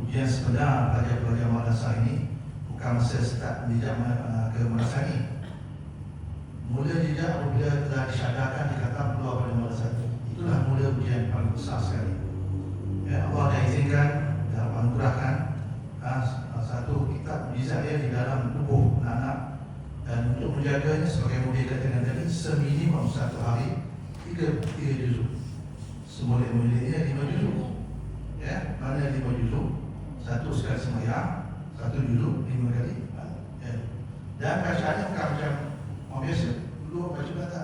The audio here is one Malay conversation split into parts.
ujian sebenar pelajar-pelajar madrasah ini bukan masa start menjejak ke madrasah ini. Mula jejak apabila telah disyahadakan dikatakan keluar pada madrasah itu. Itulah mula ujian paling besar sekali. Ya, Allah dah izinkan dan menganugerahkan satu kitab mujizat dia di dalam tubuh anak, dan untuk menjaganya sebagai model katakan tadi seminimum satu hari 3 juzuk. Semula-mulanya 5 juzuk. Ya, mana 5 juzuk? Satu sekali sembahyang, 1 juzuk 5 kali. Ya. Dan bacaannya bukan macam orang biasa. Dulu baca kata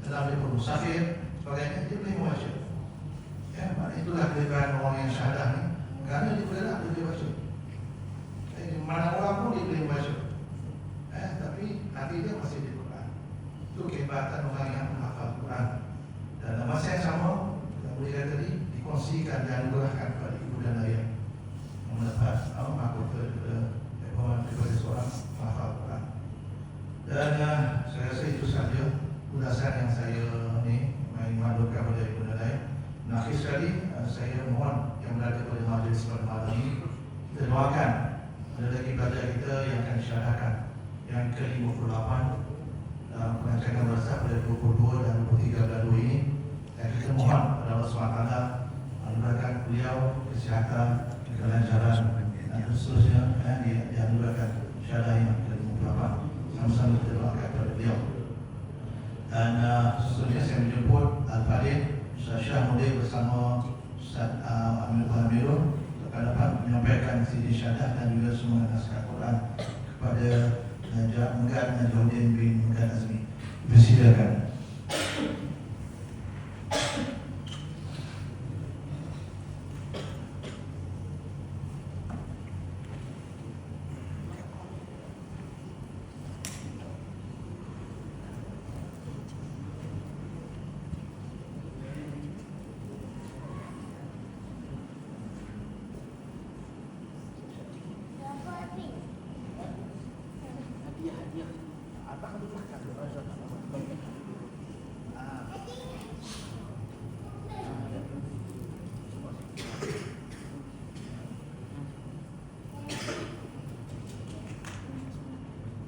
dalam dia pun musafir sebagainya, dia boleh membaca. Ya, itulah kelebihan orang yang syahadah ni, kerana dia bergerak, dia boleh baca. Mana orang pun dia boleh membaca. Tapi hati dia masih di Quran. Itu kehebatan orang yang menghafal Quran. Dan dalam masa yang sama, yang boleh kata tadi, dikongsikan dan dianugerahkan kepada ibu dan ayah yang mendapat mahkota daripada seorang menghafal Quran. Dan saya rasa itu sahaja ulasan yang saya ni maklumkan kepada ibu dan ayah. Dan akhir sekali, saya mohon yang berada pada majlis pada malam ini, kita doakan ada lagi pelajar kita yang akan disyahadakan yang ke-58 dalam perancangan madrasah pada 22 dan 23 bulan 2 ini. Dan kita mohon kepada Allah SWT anugerahkan beliau kesihatan, kelancaran dan seterusnya, dianugerahkan syahadah yang ke-58. Sama-sama kita doakan kepada beliau. Dan seterusnya saya menjemput Al-Fadhil Ustaz Syah Mudin bersama Ustaz Amirul akan dapat menyampaikan sidi syahadah dan juga semua naskah Quran kepada Megat Najauddin bin Megat Azmi. Bersilakan.